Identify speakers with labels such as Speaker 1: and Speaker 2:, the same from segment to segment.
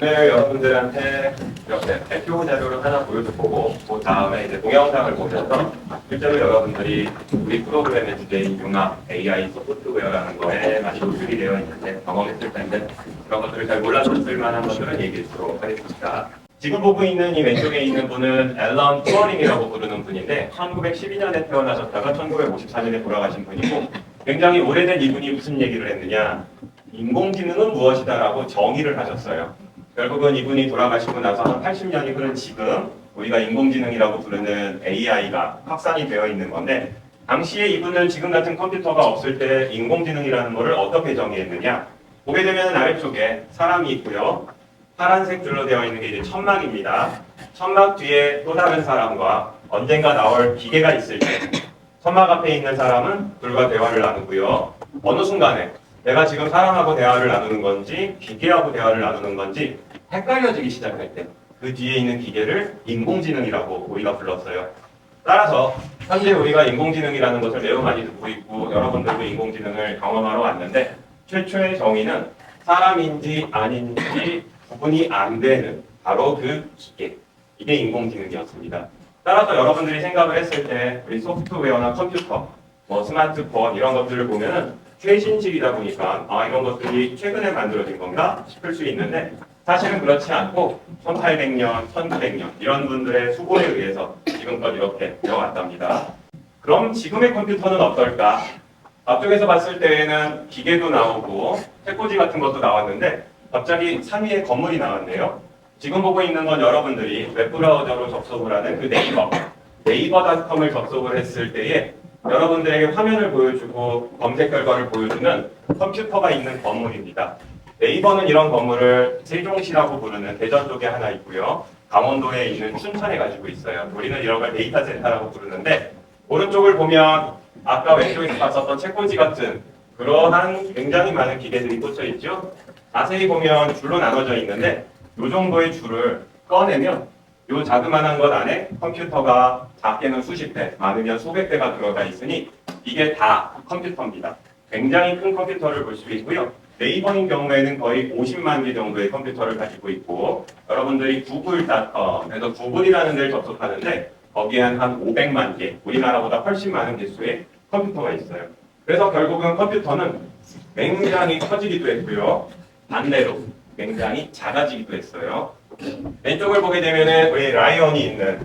Speaker 1: 오늘 여러분들한테 이렇게 발표 자료를 하나 보여주고 그 다음에 이제 동영상을 보면서 실제로 여러분들이 우리 프로그램의 주제인 융합 AI 소프트웨어라는 거에 많이 노출이 되어 있는데 경험했을 텐데 그런 것들을 잘 몰랐을 만한 것들은 얘기해 주도록 하겠습니다. 지금 보고 있는 이 왼쪽에 있는 분은 앨런 튜어링이라고 부르는 분인데 1912년에 태어나셨다가 1954년에 돌아가신 분이고 굉장히 오래된 이분이 무슨 얘기를 했느냐 인공지능은 무엇이다라고 정의를 하셨어요. 결국은 이분이 돌아가시고 나서 한 80년이 흐른 지금 우리가 인공지능이라고 부르는 AI가 확산이 되어 있는 건데 당시에 이분은 지금 같은 컴퓨터가 없을 때 인공지능이라는 것을 어떻게 정의했느냐 보게 되면 아래쪽에 사람이 있고요. 파란색 줄로 되어 있는 게 이제 천막입니다. 천막 뒤에 또 다른 사람과 언젠가 나올 기계가 있을 때 천막 앞에 있는 사람은 둘과 대화를 나누고요. 어느 순간에 내가 지금 사람하고 대화를 나누는 건지 기계하고 대화를 나누는 건지 헷갈려지기 시작할 때 그 뒤에 있는 기계를 인공지능이라고 우리가 불렀어요. 따라서 현재 우리가 인공지능이라는 것을 매우 많이 듣고 있고 여러분들도 인공지능을 경험하러 왔는데 최초의 정의는 사람인지 아닌지 구분이 안 되는 바로 그 기계, 이게 인공지능이었습니다. 따라서 여러분들이 생각을 했을 때 우리 소프트웨어나 컴퓨터, 스마트폰 이런 것들을 보면은 최신식이다 보니까 이런 것들이 최근에 만들어진 건가 싶을 수 있는데 사실은 그렇지 않고 1800년, 1900년 이런 분들의 수고에 의해서 지금껏 이렇게 되어왔답니다. 그럼 지금의 컴퓨터는 어떨까? 앞쪽에서 봤을 때에는 기계도 나오고 책꽂이 같은 것도 나왔는데 갑자기 상위에 건물이 나왔네요. 지금 보고 있는 건 여러분들이 웹브라우저로 접속을 하는 그 네이버닷컴을 접속을 했을 때에 여러분들에게 화면을 보여주고 검색 결과를 보여주는 컴퓨터가 있는 건물입니다. 네이버는 이런 건물을 세종시라고 부르는 대전 쪽에 하나 있고요. 강원도에 있는 춘천에 가지고 있어요. 우리는 이런 걸 데이터 센터라고 부르는데 오른쪽을 보면 아까 왼쪽에서 봤었던 책꽂이 같은 그러한 굉장히 많은 기계들이 꽂혀 있죠. 자세히 보면 줄로 나눠져 있는데 이 정도의 줄을 꺼내면 이 자그마한 것 안에 컴퓨터가 작게는 수십 대, 많으면 수백 대가 들어가 있으니 이게 다 컴퓨터입니다. 굉장히 큰 컴퓨터를 볼 수 있고요. 네이버인 경우에는 거의 50만 개 정도의 컴퓨터를 가지고 있고 여러분들이 구글닷컴에서 구글이라는 데를 접속하는데 거기에 한 500만 개, 우리나라보다 훨씬 많은 개수의 컴퓨터가 있어요. 그래서 결국은 컴퓨터는 굉장히 커지기도 했고요. 반대로 굉장히 작아지기도 했어요. 왼쪽을 보게 되면 우리 라이언이 있는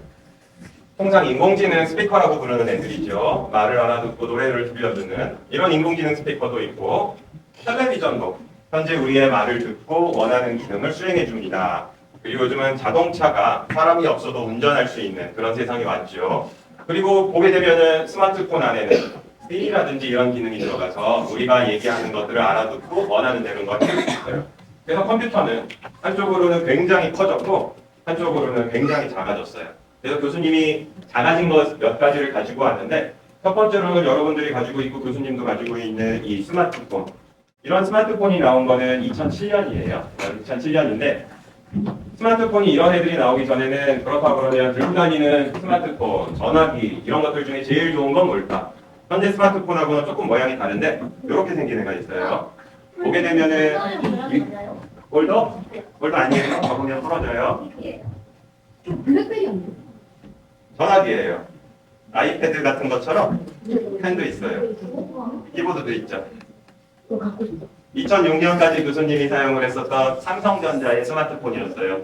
Speaker 1: 통상 인공지능 스피커라고 부르는 애들이죠. 말을 알아듣고 노래를 들려주는 이런 인공지능 스피커도 있고 텔레비전도 현재 우리의 말을 듣고 원하는 기능을 수행해 줍니다. 그리고 요즘은 자동차가 사람이 없어도 운전할 수 있는 그런 세상이 왔죠. 그리고 보게 되면은 스마트폰 안에는 시리라든지 이런 기능이 들어가서 우리가 얘기하는 것들을 알아듣고 원하는 대로 걸 해줄 수 있어요. 그래서 컴퓨터는 한쪽으로는 굉장히 커졌고 한쪽으로는 굉장히 작아졌어요. 그래서 교수님이 작아진 것 몇 가지를 가지고 왔는데 첫 번째로는 여러분들이 가지고 있고 교수님도 가지고 있는 이 스마트폰. 이런 스마트폰이 나온 거는 2007년이에요. 2007년인데 스마트폰이 이런 애들이 나오기 전에는 그렇다고 그러면 들고 다니는 스마트폰, 전화기 이런 것들 중에 제일 좋은 건 뭘까? 현재 스마트폰하고는 조금 모양이 다른데 이렇게 생긴 애가 있어요. 보게 되면은 볼도? 볼도 아니에요. 접으면 풀어져요.
Speaker 2: 블랙베리
Speaker 1: 전화기예요. 아이패드 같은 것처럼 펜도 있어요. 키보드도 있죠. 2006년까지 교수님이 사용을 했었던 삼성전자의 스마트폰이었어요.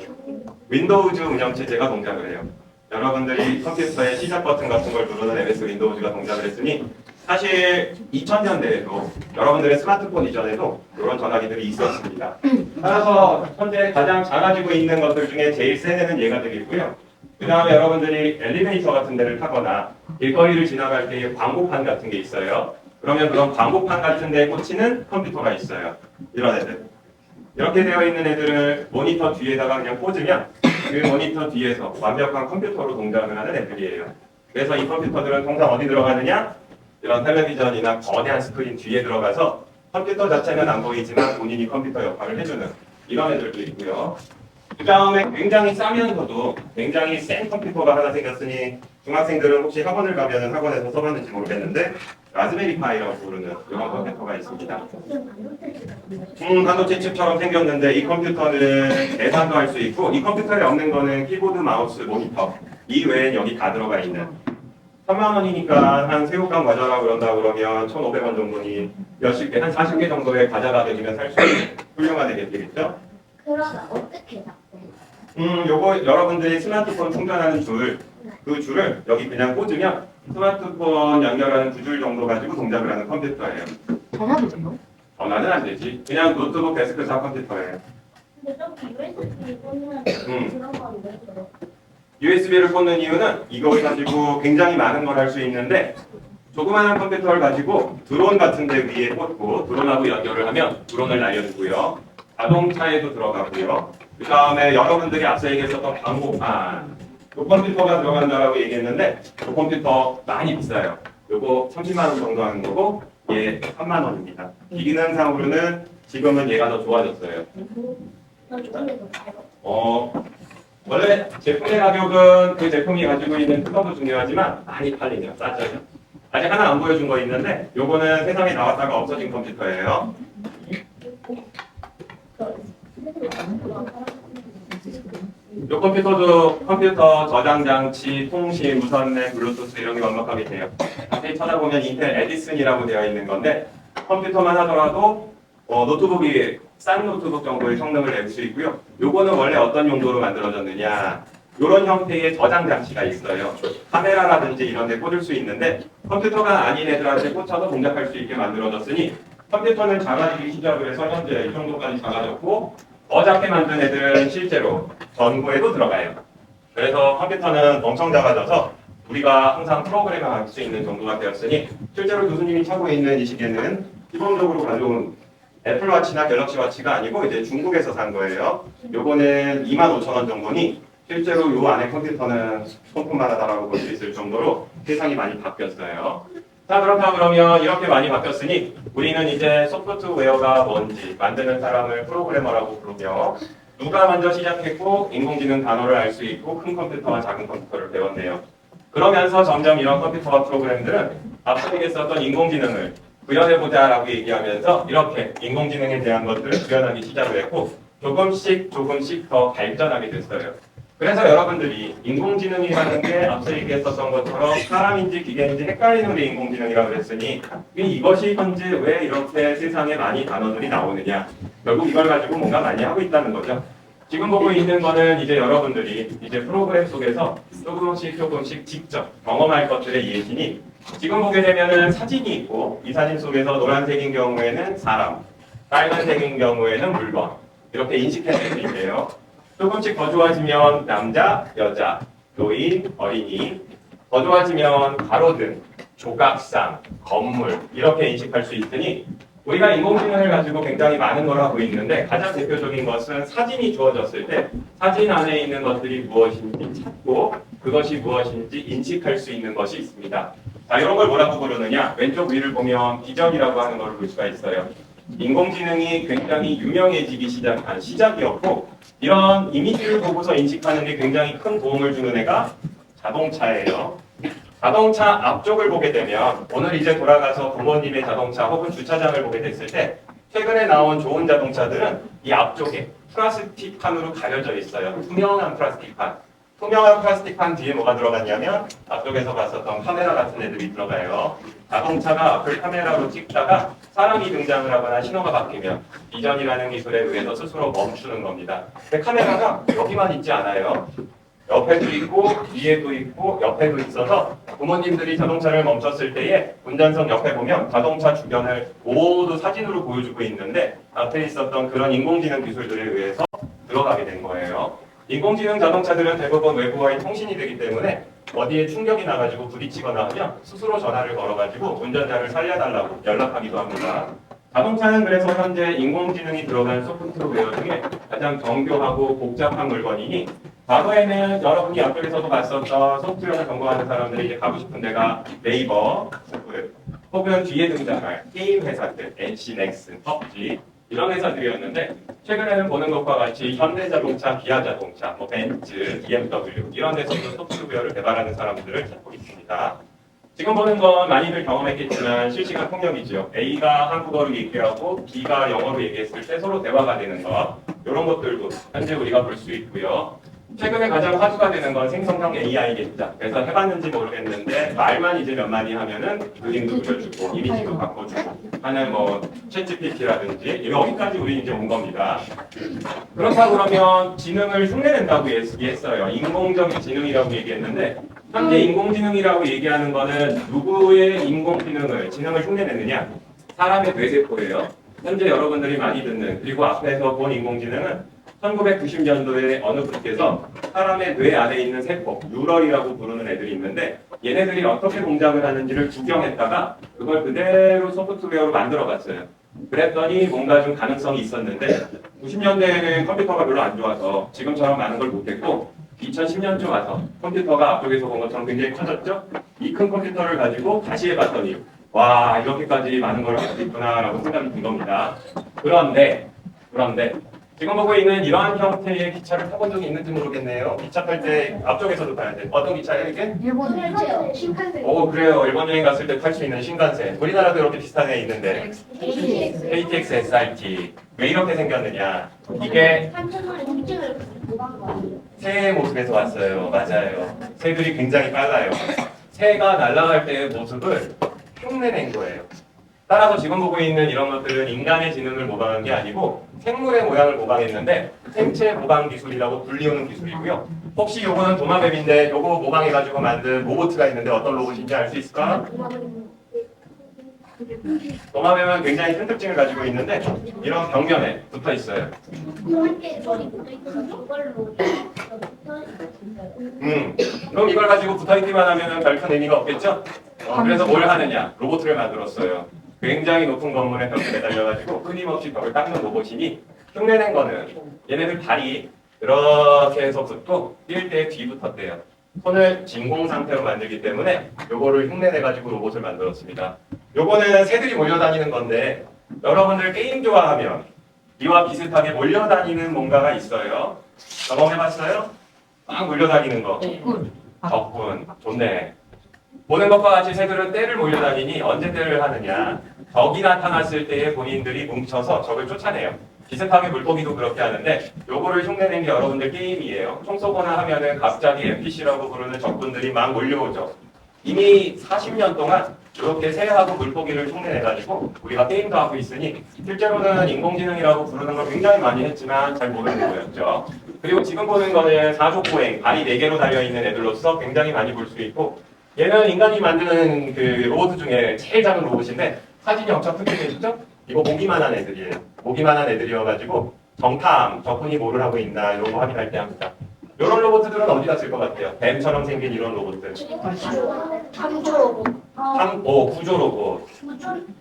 Speaker 1: 윈도우즈 운영체제가 동작을 해요. 여러분들이 컴퓨터의 시작 버튼 같은 걸 누르는 MS 윈도우즈가 동작을 했으니 사실 2000년대에도 여러분들의 스마트폰 이전에도 이런 전화기들이 있었습니다. 따라서 현재 가장 작아지고 있는 것들 중에 제일 센 애는 얘가 되겠고요. 그 다음에 여러분들이 엘리베이터 같은 데를 타거나 길거리를 지나갈 때 광고판 같은 게 있어요. 그러면 그런 광고판 같은 데에 꽂히는 컴퓨터가 있어요. 이런 애들. 이렇게 되어 있는 애들을 모니터 뒤에다가 그냥 꽂으면 그 모니터 뒤에서 완벽한 컴퓨터로 동작을 하는 애들이에요. 그래서 이 컴퓨터들은 통상 어디 들어가느냐? 이런 텔레비전이나 거대한 스크린 뒤에 들어가서 컴퓨터 자체는 안 보이지만 본인이 컴퓨터 역할을 해주는 이런 애들도 있고요. 그 다음에 굉장히 싸면서도 굉장히 센 컴퓨터가 하나 생겼으니 중학생들은 혹시 학원을 가면 학원에서 써봤는지 모르겠는데 라즈베리 파이라고 부르는 이런 컴퓨터가 있습니다. 반도체 칩처럼 생겼는데 이 컴퓨터는 계산도 할 수 있고 이 컴퓨터에 없는 거는 키보드, 마우스, 모니터 이 외엔 여기 다 들어가 있는 3만 원이니까 한 새우깡 과자라 그런다 그러면 1,500원 정도니 몇십 개, 한 40개 정도의 과자가 되면 살 수 있는 훌륭한 애겠죠?
Speaker 2: 그러면 어떻게 잡고?
Speaker 1: 요거 여러분들이 스마트폰 충전하는 줄, 그 줄을 여기 그냥 꽂으면 스마트폰 연결하는 2줄 정도 가지고 동작을 하는 컴퓨터예요.
Speaker 2: 전화도 돼요?
Speaker 1: 전화는 안 되지. 그냥 노트북 데스크탑 컴퓨터예요.
Speaker 2: 근데 저기 USB 꽂는 그런 건 왜 들어?
Speaker 1: USB를 꽂는 이유는 이걸 가지고 굉장히 많은 걸 할 수 있는데 조그마한 컴퓨터를 가지고 드론 같은 데 위에 꽂고 드론하고 연결을 하면 드론을 날려주고요. 자동차에도 들어가고요. 그 다음에 여러분들이 앞서 얘기했었던 광고판 이 컴퓨터가 들어간다고 얘기했는데 이 컴퓨터 많이 비싸요. 요거 30만 원 정도 하는 거고 얘 3만 원입니다. 기능상으로는 지금은 얘가 더 좋아졌어요.
Speaker 2: 난 좋은 데도 가요.
Speaker 1: 원래 제품의 가격은 그 제품이 가지고 있는 특허도 중요하지만 많이 팔리죠. 싸죠. 아직 하나 안 보여준 거 있는데 요거는 세상에 나왔다가 없어진 컴퓨터예요. 요 컴퓨터도 컴퓨터 저장 장치, 통신, 무선넷, 블루투스 이런 게 완벽하게 돼요. 자세히 찾아보면 인텔 에디슨이라고 되어 있는 건데 컴퓨터만 하더라도 노트북이 싼 노트북 정도의 성능을 낼 수 있고요. 요거는 원래 어떤 용도로 만들어졌느냐? 이런 형태의 저장 장치가 있어요. 카메라라든지 이런 데 꽂을 수 있는데 컴퓨터가 아닌 애들한테 꽂혀서 동작할 수 있게 만들어졌으니 컴퓨터는 작아지기 시작을 해서 현재 이 정도까지 작아졌고 더 작게 만든 애들은 실제로 전구에도 들어가요. 그래서 컴퓨터는 엄청 작아져서 우리가 항상 프로그램을 할 수 있는 정도가 되었으니 실제로 교수님이 차고 있는 이 시계는 기본적으로 가져온 애플워치나 갤럭시워치가 아니고 이제 중국에서 산 거예요. 요거는 25,000원 정도니 실제로 요 안에 컴퓨터는 손톱만 하다라고 볼 수 있을 정도로 세상이 많이 바뀌었어요. 자, 그렇다 그러면 이렇게 많이 바뀌었으니 우리는 이제 소프트웨어가 뭔지 만드는 사람을 프로그래머라고 부르며 누가 먼저 시작했고 인공지능 단어를 알 수 있고 큰 컴퓨터와 작은 컴퓨터를 배웠네요. 그러면서 점점 이런 컴퓨터와 프로그램들은 앞서 얘기했었던 인공지능을 구현해보자라고 얘기하면서 이렇게 인공지능에 대한 것들을 구현하기 시작을 했고 조금씩 더 발전하게 됐어요. 그래서 여러분들이 인공지능이라는 게 앞서 얘기했었던 것처럼 사람인지 기계인지 헷갈리는 게 인공지능이라고 했으니 이것이 현재 왜 이렇게 세상에 많이 단어들이 나오느냐 결국 이걸 가지고 뭔가 많이 하고 있다는 거죠. 지금 보고 있는 거는 이제 여러분들이 이제 프로그램 속에서 조금씩 직접 경험할 것들의 예시니 지금 보게 되면은 사진이 있고 이 사진 속에서 노란색인 경우에는 사람, 빨간색인 경우에는 물건 이렇게 인식해낼 수 있대요. 조금씩 더 좋아지면 남자, 여자, 노인, 어린이 더 좋아지면 가로등, 조각상, 건물 이렇게 인식할 수 있으니 우리가 인공지능을 가지고 굉장히 많은 걸 하고 있는데 가장 대표적인 것은 사진이 주어졌을 때 사진 안에 있는 것들이 무엇인지 찾고 그것이 무엇인지 인식할 수 있는 것이 있습니다. 자, 이런 걸 뭐라고 부르느냐? 왼쪽 위를 보면 비전이라고 하는 걸 볼 수가 있어요. 인공지능이 굉장히 유명해지기 시작한 시작이었고 이런 이미지를 보고서 인식하는 게 굉장히 큰 도움을 주는 애가 자동차예요. 자동차 앞쪽을 보게 되면 오늘 이제 돌아가서 부모님의 자동차 혹은 주차장을 보게 됐을 때 최근에 나온 좋은 자동차들은 이 앞쪽에 플라스틱판으로 가려져 있어요. 투명한 플라스틱판. 투명한 플라스틱판 뒤에 뭐가 들어갔냐면 앞쪽에서 봤었던 카메라 같은 애들이 들어가요. 자동차가 앞을 카메라로 찍다가 사람이 등장을 하거나 신호가 바뀌면 비전이라는 기술에 의해서 스스로 멈추는 겁니다. 근데 카메라가 여기만 있지 않아요. 옆에도 있고 뒤에도 있고 옆에도 있어서 부모님들이 자동차를 멈췄을 때에 운전석 옆에 보면 자동차 주변을 모두 사진으로 보여주고 있는데 앞에 있었던 그런 인공지능 기술들에 의해서 들어가게 된 거예요. 인공지능 자동차들은 대부분 외부와의 통신이 되기 때문에 어디에 충격이 나가지고 부딪히거나 하면 스스로 전화를 걸어가지고 운전자를 살려달라고 연락하기도 합니다. 자동차는 그래서 현재 인공지능이 들어간 소프트웨어 중에 가장 정교하고 복잡한 물건이니 과거에는 여러분이 앞쪽에서도 봤었던 소프트웨어를 전공하는 사람들이 이제 가고 싶은 데가 네이버, 구글, 혹은 뒤에 등장할 게임 회사들, NC, 넥슨, PUBG 이런 회사들이었는데 최근에는 보는 것과 같이 현대자동차, 기아자동차, 뭐 벤츠, BMW 이런 데서도 소프트웨어를 개발하는 사람들을 찾고 있습니다. 지금 보는 건 많이들 경험했겠지만 실시간 통역이죠. A가 한국어로 얘기하고 B가 영어로 얘기했을 때 서로 대화가 되는 것, 이런 것들도 현재 우리가 볼 수 있고요. 최근에 가장 화두가 되는 건 생성형 AI겠죠. 그래서 해봤는지 모르겠는데 말만 이제 몇 마디 하면은 그림도 그려주고 이미지도 바꿔주고 하는 뭐 챗GPT라든지 여기까지 우리 이제 온 겁니다. 그렇다고 그러면 지능을 흉내낸다고 얘기했어요. 인공적인 지능이라고 얘기했는데 현재 인공지능이라고 얘기하는 거는 누구의 인공지능을 지능을 흉내내느냐? 사람의 뇌세포예요. 현재 여러분들이 많이 듣는 그리고 앞에서 본 인공지능은 1990년도에 어느 분께서 사람의 뇌 안에 있는 세포, 뉴럴이라고 부르는 애들이 있는데 얘네들이 어떻게 동작을 하는지를 구경했다가 그걸 그대로 소프트웨어로 만들어봤어요. 그랬더니 뭔가 좀 가능성이 있었는데 90년대에는 컴퓨터가 별로 안 좋아서 지금처럼 많은 걸 못했고 2010년쯤 와서 컴퓨터가 앞쪽에서 본 것처럼 굉장히 커졌죠? 이 큰 컴퓨터를 가지고 다시 해봤더니 와 이렇게까지 많은 걸 할 수 있구나라고 생각이 든 겁니다. 그런데 지금 보고 있는 이러한 형태의 기차를 타본 적이 있는지 모르겠네요. 기차 탈 때 앞쪽에서도 봐야 돼. 어떤 기차예요 이게?
Speaker 2: 일본이요. 신칸센.
Speaker 1: 오 그래요. 일본 여행 갔을 때 탈 수 있는 신간센. 우리나라도 이렇게 비슷한 애 있는데 KTX SRT. 왜 이렇게 생겼느냐? 이게
Speaker 2: 한천원에 통증을 못한 거 아니에요?
Speaker 1: 새의 모습에서 왔어요. 맞아요. 새들이 굉장히 빨라요. 새가 날아갈 때의 모습을 흉내낸 거예요. 따라서 지금 보고 있는 이런 것들은 인간의 지능을 모방한 게 아니고 생물의 모양을 모방했는데 생체 모방 기술이라고 불리우는 기술이고요. 혹시 요거는 도마뱀인데 요거 모방해가지고 만든 로봇가 있는데 어떤 로봇인지 알 수 있을까? 도마뱀은 굉장히 큰 특징을 가지고 있는데 이런 벽면에 붙어 있어요.
Speaker 2: 함께 저기 붙어 있어서 이걸로
Speaker 1: 그럼 이걸 가지고 붙어있기만 하면 별 큰 의미가 없겠죠? 그래서 뭘 하느냐? 로봇을 만들었어요. 굉장히 높은 건물에 벽에 매달려가지고 끊임없이 벽을 닦는 로봇이니 흉내낸 거는 얘네들 발이 이렇게 해서 붙고 뛸 때 뒤붙었대요. 손을 진공 상태로 만들기 때문에 요거를 흉내내가지고 로봇을 만들었습니다. 요거는 새들이 몰려다니는 건데 여러분들 게임 좋아하면 이와 비슷하게 몰려다니는 뭔가가 있어요. 경험해봤어요? 막 몰려다니는 거. 적군. 좋네. 보는 것과 같이 새들은 떼를 몰려다니니 언제 떼를 하느냐. 적이 나타났을 때에 본인들이 뭉쳐서 적을 쫓아내요. 비슷하게 물고기도 그렇게 하는데 요거를 흉내낸 게 여러분들 게임이에요. 총 쏘거나 하면은 갑자기 NPC라고 부르는 적군들이 막 몰려오죠. 이미 40년 동안 이렇게 새하고 물고기를 흉내내가지고 우리가 게임도 하고 있으니 실제로는 인공지능이라고 부르는 걸 굉장히 많이 했지만 잘 모르는 거였죠. 그리고 지금 보는 거는 사족보행, 발이 4개로 달려있는 애들로서 굉장히 많이 볼 수 있고 얘는 인간이 만드는 그 로봇 중에 제일 작은 로봇인데 사진이 엄청 크게 되시죠? 이거 모기만한 애들이에요. 모기만한 애들이어가지고 정탐, 적군이 뭐를 하고 있나 이런 거 확인할 때 합니다. 이런 로봇들은 어디다 쓸 것 같아요? 뱀처럼 생긴 이런 로봇들.
Speaker 2: 탐조 로봇.
Speaker 1: 구조 로봇.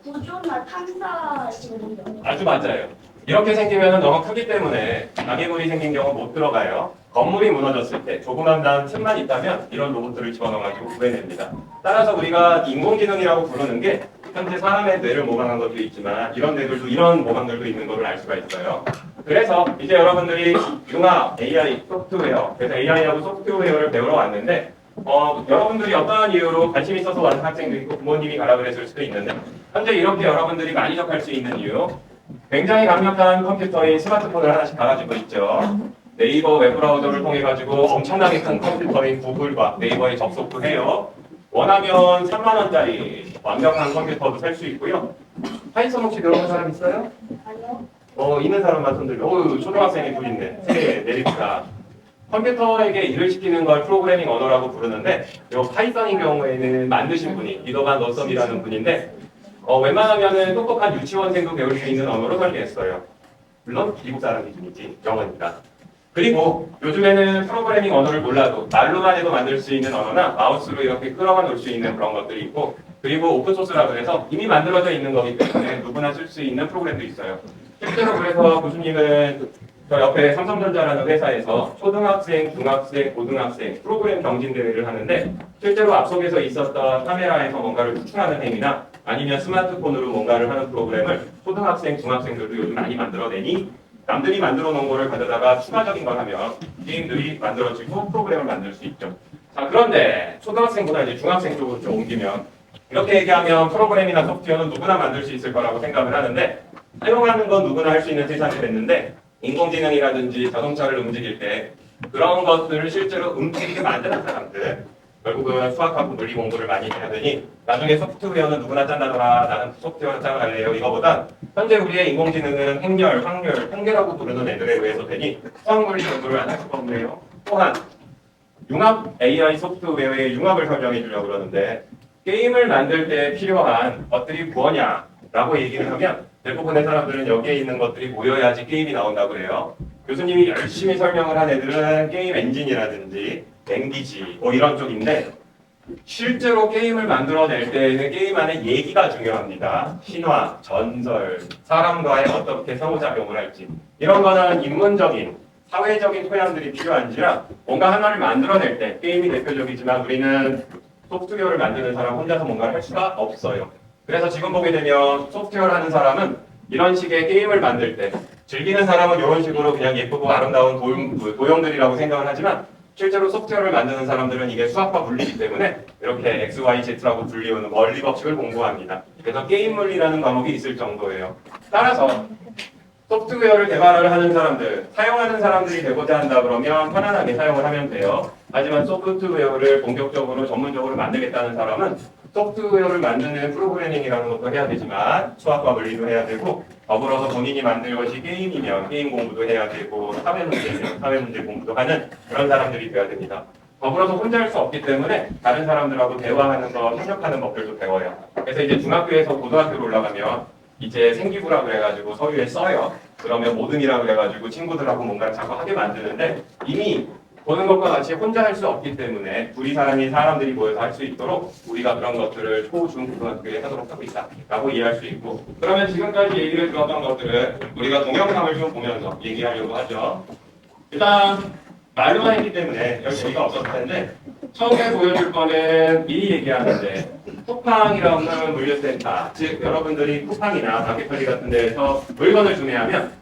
Speaker 2: 구조나 탐사 지금
Speaker 1: 아주 맞아요. 이렇게 생기면 너무 크기 때문에 장애물이 생긴 경우 못 들어가요. 건물이 무너졌을 때 조그만 틈만 있다면 이런 로봇들을 집어넣어가지고 구해냅니다. 따라서 우리가 인공지능이라고 부르는 게 현재 사람의 뇌를 모방한 것도 있지만 이런 뇌들도 이런 모방들도 있는 것을 알 수가 있어요. 그래서 이제 여러분들이 융합 AI 소프트웨어, 그래서 AI하고 소프트웨어를 배우러 왔는데 여러분들이 어떠한 이유로 관심 있어서 왔는 학생도 있고 부모님이 가라 그랬을 수도 있는데 현재 이렇게 여러분들이 많이 접할 수 있는 이유 굉장히 강력한 컴퓨터인 스마트폰을 하나씩 달아주고 있죠. 네이버 웹브라우저를 통해 가지고 엄청나게 큰 컴퓨터인 구글과 네이버에 접속도 해요. 원하면 3만 원짜리 완벽한 컴퓨터도 살 수 있고요. 파이썬 혹시 들어본 사람 있어요?
Speaker 2: 아니요.
Speaker 1: 있는 사람만 손 들면 초등학생이 둘 있네. 세 내립니다. 컴퓨터에게 일을 시키는 걸 프로그래밍 언어라고 부르는데 이 파이썬인 경우에는 만드신 분이 리더반 너썸이라는 분인데 웬만하면은 똑똑한 유치원생도 배울 수 있는 언어로 설계했어요. 물론 미국 사람 기준이지 영어니까. 그리고 요즘에는 프로그래밍 언어를 몰라도 말로만 해도 만들 수 있는 언어나 마우스로 이렇게 끌어만 놓을 수 있는 그런 것들이 있고 그리고 오픈소스라 그래서 이미 만들어져 있는 거기 때문에 누구나 쓸 수 있는 프로그램도 있어요. 실제로 그래서 교수님은 저 옆에 삼성전자라는 회사에서 초등학생, 중학생, 고등학생 프로그램 경진대회를 하는데 실제로 앞속에서 있었던 카메라에서 뭔가를 추출하는 행위나 아니면 스마트폰으로 뭔가를 하는 프로그램을 초등학생, 중학생들도 요즘 많이 만들어내니 남들이 만들어 놓은 거를 가져다가 추가적인 걸 하면 게임들이 만들어지고 프로그램을 만들 수 있죠. 자, 그런데 초등학생보다 이제 중학생 쪽으로 좀 옮기면 이렇게 얘기하면 프로그램이나 소프트웨어는 누구나 만들 수 있을 거라고 생각을 하는데 사용하는 건 누구나 할 수 있는 세상이 됐는데 인공지능이라든지 자동차를 움직일 때 그런 것들을 실제로 움직이게 만드는 사람들 결국은 수학하고 물리 공부를 많이 해야 되니 나중에 소프트웨어는 누구나 짠다더라 나는 소프트웨어를 짜갈래요 이거보다 현재 우리의 인공지능은 행렬, 확률, 통계라고 부르는 애들에 의해서 되니 수학 물리 공부를 안 할 수가 없네요. 또한 융합 AI 소프트웨어의 융합을 설명해 주려고 그러는데 게임을 만들 때 필요한 것들이 뭐냐라고 얘기를 하면 대부분의 사람들은 여기에 있는 것들이 모여야지 게임이 나온다고 그래요. 교수님이 열심히 설명을 한 애들은 게임 엔진이라든지 랭귀지 뭐 이런 쪽인데 실제로 게임을 만들어낼 때에는 게임 안에 얘기가 중요합니다. 신화, 전설, 사람과의 어떻게 상호작용을 할지 이런 거는 인문적인 사회적인 소양들이 필요한지라 뭔가 하나를 만들어낼 때 게임이 대표적이지만 우리는 소프트웨어를 만드는 사람 혼자서 뭔가를 할 수가 없어요. 그래서 지금 보게 되면 소프트웨어를 하는 사람은 이런 식의 게임을 만들 때 즐기는 사람은 이런 식으로 그냥 예쁘고 아름다운 도형들이라고 생각을 하지만 실제로 소프트웨어를 만드는 사람들은 이게 수학과 물리이기 때문에 이렇게 X, Y, Z라고 불리우는 원리 법칙을 공부합니다. 그래서 게임 물리라는 과목이 있을 정도예요. 따라서 소프트웨어를 개발을 하는 사람들, 사용하는 사람들이 되고자 한다 그러면 편안하게 사용을 하면 돼요. 하지만 소프트웨어를 본격적으로 전문적으로 만들겠다는 사람은 소프트웨어를 만드는 프로그래밍이라는 것도 해야 되지만 수학과 물리도 해야 되고 더불어서 본인이 만들 것이 게임이면 게임 공부도 해야 되고 사회 문제면 사회 문제 공부도 하는 그런 사람들이 되어야 됩니다. 더불어서 혼자 할 수 없기 때문에 다른 사람들하고 대화하는 거, 협력하는 법들도 배워요. 그래서 이제 중학교에서 고등학교로 올라가면 이제 생기부라 그래가지고 서류에 써요. 그러면 모듬이라 그래가지고 친구들하고 뭔가를 자꾸 하게 만드는데 이미 보는 것과 같이 혼자 할 수 없기 때문에 둘이 사람들이 모여서 할 수 있도록 우리가 그런 것들을 초, 중, 고등학교에 하도록 하고 있다라고 이해할 수 있고 그러면 지금까지 얘기를 들었던 것들을 우리가 동영상을 좀 보면서 얘기하려고 하죠. 일단 말로만 했기 때문에 별 재미가 없었을 텐데 처음에 보여줄 거는 미리 얘기하는데 쿠팡이라는 물류센터 즉 여러분들이 쿠팡이나 마켓컬리 같은 데에서 물건을 구매하면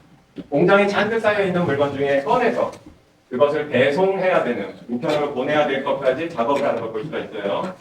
Speaker 1: 공장에 잔뜩 쌓여있는 물건 중에 꺼내서 그것을 배송해야 되는 우편으로 보내야 될 것까지 작업을 하는 걸 볼 수가 있어요.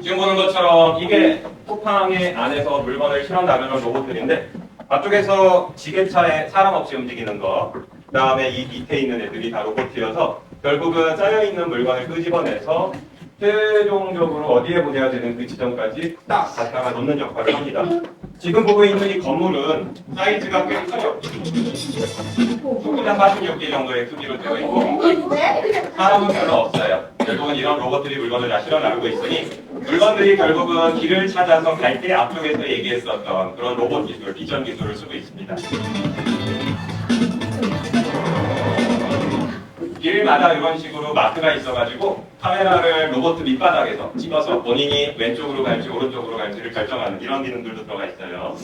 Speaker 1: 지금 보는 것처럼 이게 쿠팡의 안에서 물건을 실어 나르는 로봇들인데 앞쪽에서 지게차에 사람 없이 움직이는 거 그 다음에 이 밑에 있는 애들이 다 로봇이어서 결국은 쌓여있는 물건을 끄집어내서 최종적으로 어디에 보내야 되는 그 지점까지 딱 갖다가 놓는 역할을 합니다. 지금 보고 있는 이 건물은 사이즈가 꽤 크죠. 소구장 46개 정도의 크기로 되어 있고 사람은 별로 없어요. 결국은 이런 로봇들이 물건을 다 실어 나르고 있으니 물건들이 결국은 길을 찾아서 갈 때 앞쪽에서 얘기했었던 그런 로봇 기술, 비전 기술을 쓰고 있습니다. 길마다 이런 식으로 마크가 있어가지고 카메라를 로봇 밑바닥에서 찍어서 본인이 왼쪽으로 갈지 오른쪽으로 갈지를 결정하는 이런 기능들도 들어가 있어요.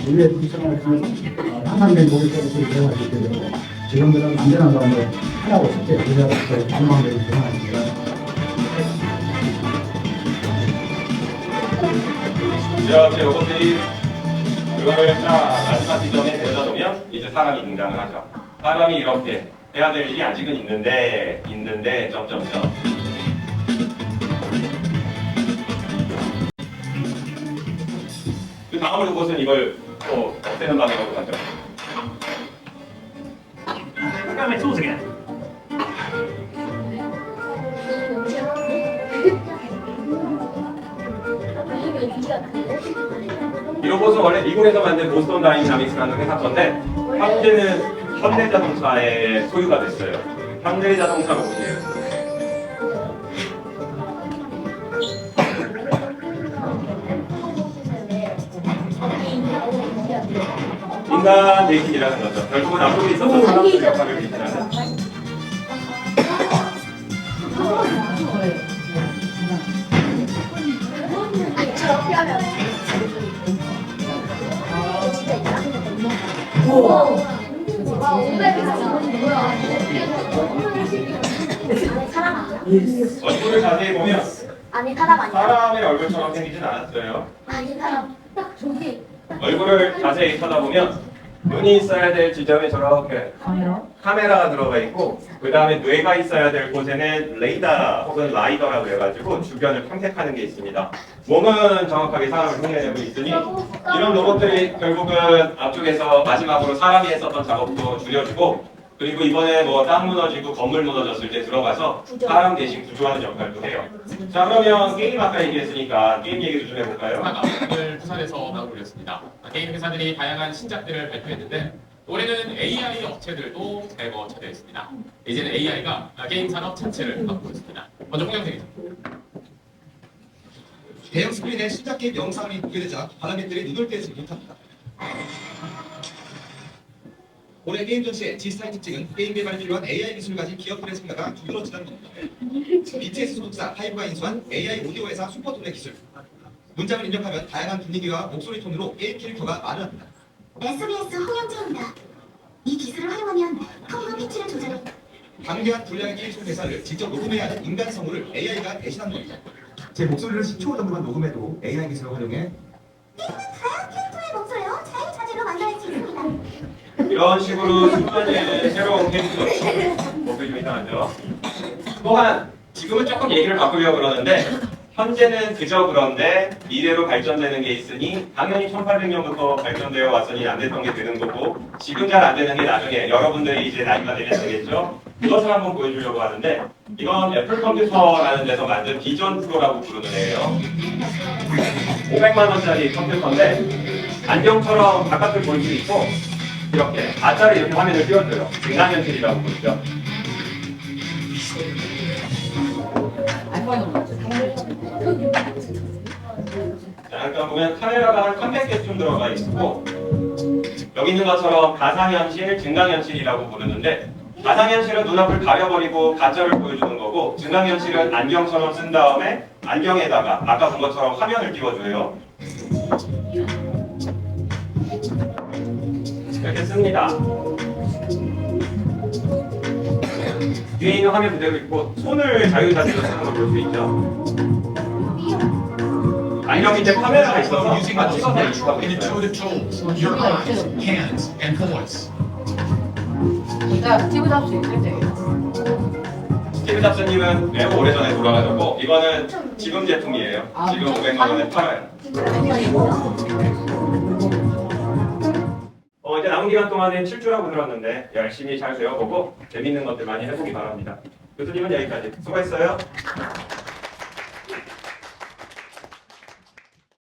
Speaker 3: 우리의 특성을 통해서 항상된 고객들을 대화하기 때문에 직원들은 안전한 사람들 하라고 쉽게 대화할 방법들을 대화하니까
Speaker 1: 이렇게 로봇들이 그거를 딱 마지막 지점에 대다 놓으면 이제 사람이 등장을 하죠. 사람이 이렇게 해야 될 일이 아직은 있는데 점점점. 그 다음 로봇은 이걸 또 없애는 방향으로 가죠.
Speaker 4: 刚才兔子给。
Speaker 1: 이 로봇은 원래 미국에서 만든 보스턴 다이나믹스라는 회사 건데 현재는 현대자동차의 소유가 됐어요. 현대자동차 로봇이에요. 인간 내기라는 거죠. 결국은 앞으로 있어서 사람들 역할을 비롯하는.
Speaker 2: 저렇게 하면 와, 500이잖아. 사람 아니야?
Speaker 1: 얼굴을 자세히 보면
Speaker 2: 아니, 사람 아니야?
Speaker 1: 사람의 얼굴처럼 생기진 않았어요.
Speaker 2: 아니, 사람. 딱 저기.
Speaker 1: 얼굴을 자세히 쳐다보면 눈이 있어야 될 지점에 저렇게 카메라가 들어가 있고 그 다음에 뇌가 있어야 될 곳에는 레이더 혹은 라이더라고 해가지고 주변을 탐색하는 게 있습니다. 몸은 정확하게 사람을 흉내내고 있으니 이런 로봇들이 결국은 앞쪽에서 마지막으로 사람이 했었던 작업도 줄여주고 그리고 이번에 뭐 땅 무너지고 건물 무너졌을 때 들어가서 사람 대신 구조하는 역할도 해요. 자 그러면 게임 아까 얘기했으니까 게임 얘기도 좀 해볼까요?
Speaker 5: 회사가 오늘 부산에서 나오렸습니다. 게임 회사들이 다양한 신작들을 발표했는데 올해는 AI 업체들도 대거 초대했습니다. 이제는 AI가 게임 산업 전체를 바꾸고 있습니다. 먼저 홍영택 기자.
Speaker 6: 대형 스크린에 신작 게임 영상이 공개되자 관람객들이 눈을 떼지 못합니다. 올해 게임 전시의 G스타의 특징은 게임 개발에 필요한 AI 기술을 가진 기업들의 성과가 두드러지다는 겁니다. BTS 소속사 하이브가 인수한 AI 오디오 회사 슈퍼톤의 기술. 문장을 입력하면 다양한 분위기와 목소리 톤으로 게임 캐릭터가 말을 합니다.
Speaker 7: SBS 홍영재입니다. 이 기술을 활용하면 톤과 피치를 조절해
Speaker 6: 방대한 분량의 게임 속 대사를 직접 녹음해야 하는 인간 성우를 AI가 대신한 겁니다. 제 목소리를 10초 정도만 녹음해도 AI 기술을 활용해
Speaker 7: 다양한 캐릭터의 목소리로 자유자재로 만들어낼 수 있습니다.
Speaker 1: 이런 식으로 순전히 새로운 캐릭터 목소리 좀 이상하죠? 또한 지금은 조금 얘기를 바꾸려고 그러는데 현재는 그저 그런데 미래로 발전되는 게 있으니 당연히 1800년부터 발전되어 왔으니 안 됐던 게 되는 거고 지금 잘 안 되는 게 나중에 여러분들이 이제 나이가 되면 되겠죠? 그것을 한번 보여주려고 하는데 이건 애플 컴퓨터라는 데서 만든 비전 프로라고 부르는 애예요. 500만 원짜리 컴퓨터인데 안경처럼 바깥을 볼 수 있고 이렇게 가짜로 이렇게 화면을 띄워줘요. 증강현실이라고 부르죠. 자, 잠깐 보면 카메라가 한 300개쯤 들어가 있고 여기 있는 것처럼 가상현실, 증강현실이라고 부르는데 가상현실은 눈앞을 가려버리고 가짜를 보여주는 거고 증강현실은 안경처럼 쓴 다음에 안경에다가 아까 본 것처럼 화면을 띄워줘요. 이렇게 씁니다. 뒤에 있는 화면 그대로 있고 손을 자유자재로 쓰는 걸 볼 수 있죠. 안경 밑에 카메라가 있어서 다 찍어서 인식하고 있어요.
Speaker 5: Intuitive tools, your eyes, hands, and voice.
Speaker 8: 그러니까 스티브 잡스 있는데
Speaker 1: 스티브 잡스님은 매우 오래전에 돌아가셨고 이거는 지금 제품이에요. 지금 500만 원에 팔아요. 이제 남은 기간 동안에 7주라고 들었는데 열심히 잘 배워보고 재밌는 것들 많이 해보기 바랍니다. 교수님은 여기까지. 수고했어요.